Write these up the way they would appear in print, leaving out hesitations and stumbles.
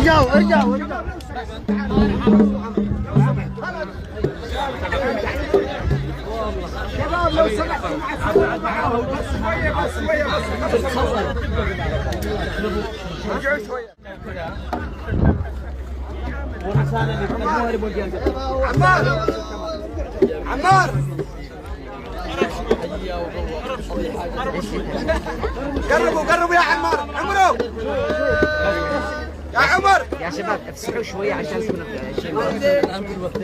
ارجعوا شباب لو سمحتوا معاهم بس شويه رجعوا شويه. عمار قربوا يا عمرو يا عمر يا شباب افسحوا شويه عشان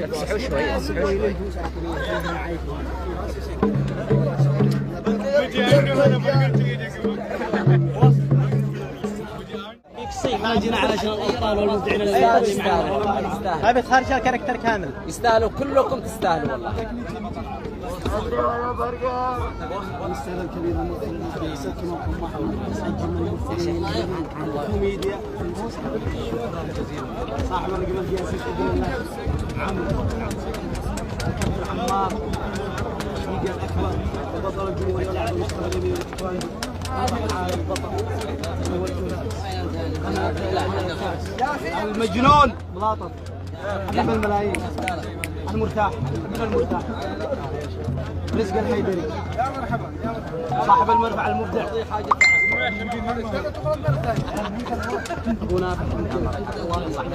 افسحوا شويه احنا جينا علشان الابطال والمبدعين اللي معنا. هاي بتخرج الكاركتر كامل. يستاهلوا كلكم تستاهلوا والله. الاستاذ الكبير الممثل يسكنكم معه ويسجل من الممثلين الكوميديا صاحب القبل جالس باذن الله عمرو عمار الميديا الاكبر وبطل الجمهوريه العربيه السعوديه المجنون ملاطف قبل الملايين المرتاح رزق الحيدري يا مرحبا صاحب المرفع المبدع ابونا الله يصلحك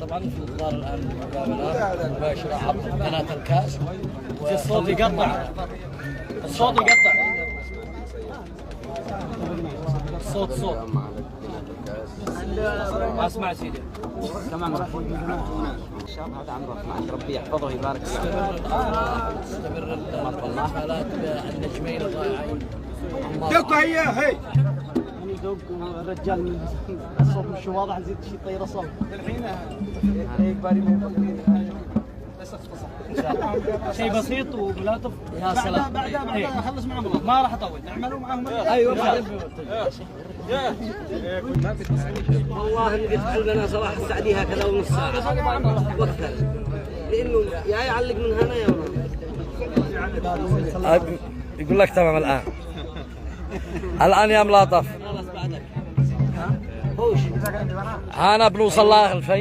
طبعا في الظاهر الان مقابله مباشره عبر قناه الكاس. الصوت يقطع صوت ما اسمع سيدي تمام الشاب هذا عمرو عثمان ربي يحفظه ويبارك فيه. تستمر الاحتفالات بالنجمين الضائعين. دقوا هي يدق الرجال من الصوت مش واضح نزيد شيء طير الصوت الحين شيء بسيط وملاطف. يا سلام بعدها اخلص معهم ما راح اطول نعملوا معهم ايوه والله اللي قلت لنا صراحه السعدي هكذا ونص ساعه واكثر لانه يا يعلق من هنا يا هنا. يقول لك تمام الان يا ملاطف انا بنوصل له 2000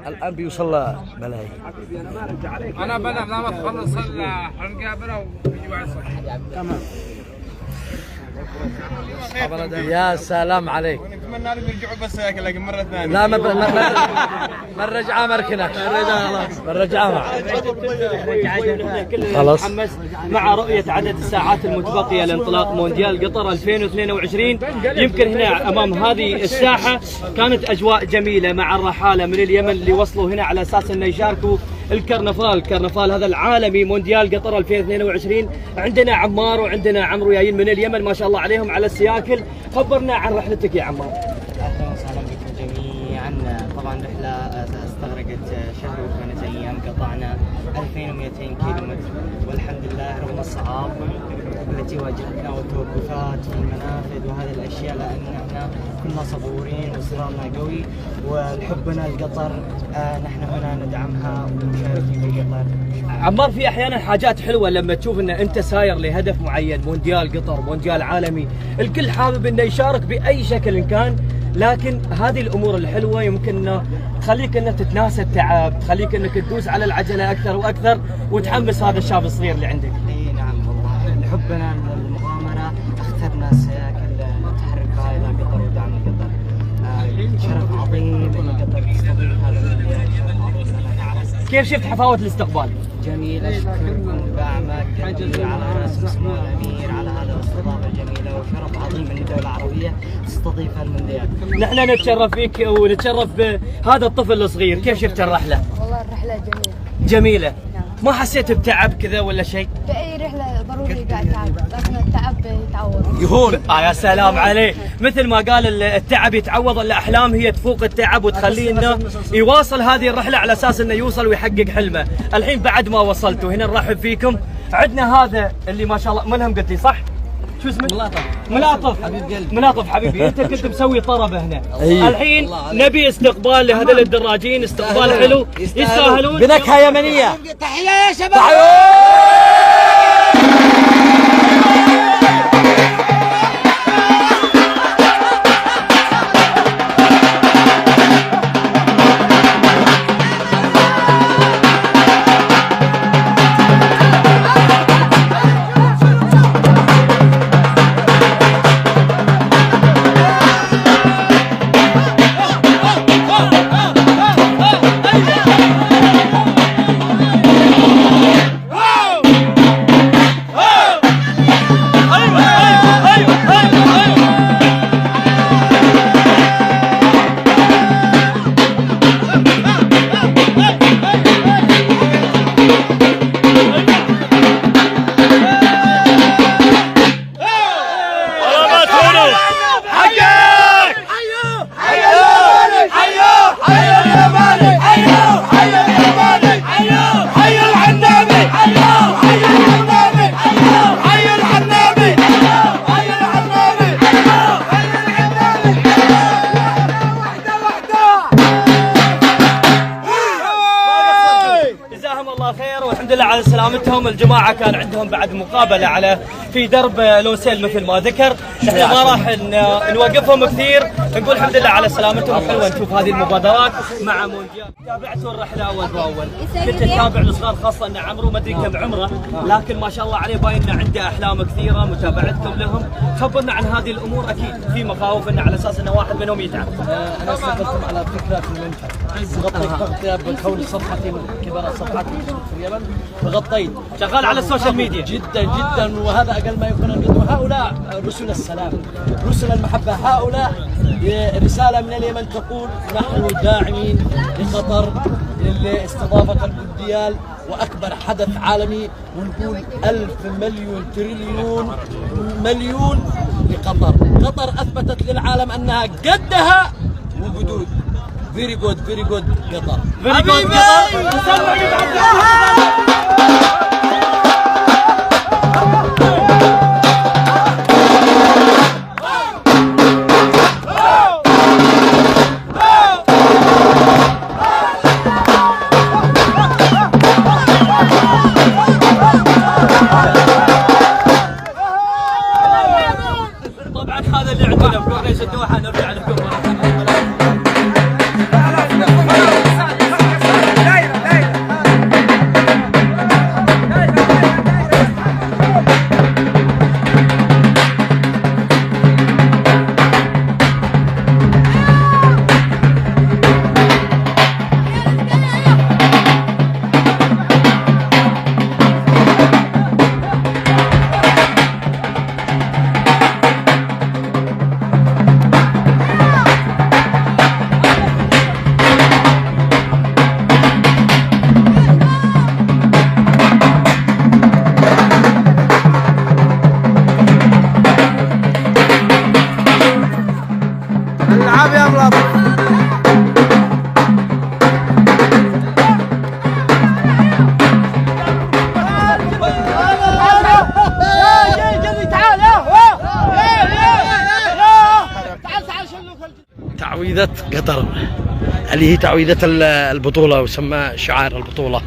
الان بيوصل له ملايين. انا بنام لما تخلص المقابله ويجي بعد الصبح تمام. يا سلام عليك. نتمنى انهم يرجعوا بس لكن مره ثانيه. لا ما رجع مركنك ما رجع خلاص مع رؤية عدد الساعات المتبقية لانطلاق مونديال قطر 2022. يمكن هنا أمام هذه الساحة كانت أجواء جميلة مع الرحالة من اليمن اللي وصلوا هنا على أساس أنه يشاركوا الكرنفال هذا العالمي مونديال قطر 2022. عندنا عمار وعندنا عمرو جايين من اليمن ما شاء الله عليهم على السياكل. خبرنا عن رحلتك يا عمار. اهلا وسهلا بكم جميعا. طبعا رحله استغرقت شهر و8 ايام قطعنا 2200 كيلو متر والحمد لله رغم الصعاب التي واجهتنا والتوقفات في المنافذ وهذه الاشياء لان احنا كنا صبورين واصرارنا قوي وحبنا لقطر نحن هنا ندعمها ونشارك في قطر. عمار في احيانا حاجات حلوه لما تشوف ان انت ساير لهدف معين مونديال قطر مونديال عالمي الكل حابب انه يشارك باي شكل كان لكن هذه الامور الحلوه يمكن تخليك انك تتناسى التعب تخليك انك تدوس على العجله اكثر واكثر وتحمس هذا الشاب الصغير اللي عندك. اي نعم والله لحبنا للمغامره اخترنا السياكل تحركها الى قطر ودعم قطر. شرف عظيم ان قطر تستضيف هذا المونديال. كيف شفت حفاوه الاستقبال؟ جميل اشكركم دعمك على راس مسمو الامير على هذا الاستضافه الجميله وشرف عظيم ان الدوله العربيه تستضيف المونديال. نحن نتشرف فيك ونتشرف بهذا الطفل الصغير. كيف شفت الرحله؟ والله الرحله جميله. نعم. ما حسيت بتعب كذا ولا شيء؟ بأي رحلة ضروري قاعد تعب لكن التعب يتعوض. يهون يا سلام عليه مثل ما قال التعب يتعوض الأحلام هي تفوق التعب وتخليه انه يواصل هذه الرحلة على اساس انه يوصل ويحقق حلمه. الحين بعد ما وصلتوا هنا نرحب فيكم. عندنا هذا اللي ما شاء الله منهم قلت لي صح؟ شو اسمك؟ ملاطف ملاطف حبيبي، انت كنت مسوي طرب هنا. الحين نبي استقبال لهذول الدراجين، استقبال حلو يستاهلون بنكهه يمنيه. تحيه يا شباب. على سلامتهم. الجماعة كان عندهم بعد مقابلة على في درب لوسيل مثل ما ذكر، احنا ما راح نوقفهم كثير، نقول الحمد لله على سلامتهم. حلوة نشوف هذه المبادرات مع مونديال. تابعتوا الرحلة أول بأول، كنت أتابع الصغار خاصة أن عمرو ما أدري كم عمره، لكن ما شاء الله عليه باين أنه عنده أحلام كثيرة، متابعتكم لهم. خبرنا عن هذه الأمور، أكيد في مخاوف أنه على أساس أنه واحد منهم يتعب. أنا استقبلتهم على فكرة في المنفى، غطيت تغطية بكون صفحتي من كبار الصفحات في اليمن، غطيت شغال على السوشيال ميديا جدا جدا، وهذا أقل ما يكون القدوة. هؤلاء رسل السلام، رسل المحبة، هؤلاء رسالة من اليمن تقول نحن داعمين لقطر لاستضافة المونديال وأكبر حدث عالمي، ونقول 1000 مليون تريليون مليون لقطر. قطر أثبتت للعالم أنها قدها وجدود. فيري جود فيري جود قطر، فيري جود قطر. طبعا هذا اللي عندنا في كورنيش الدوحة، نرجع لكم تعويذة قطر اللي هي تعويذة البطولة، وسمى شعار البطولة.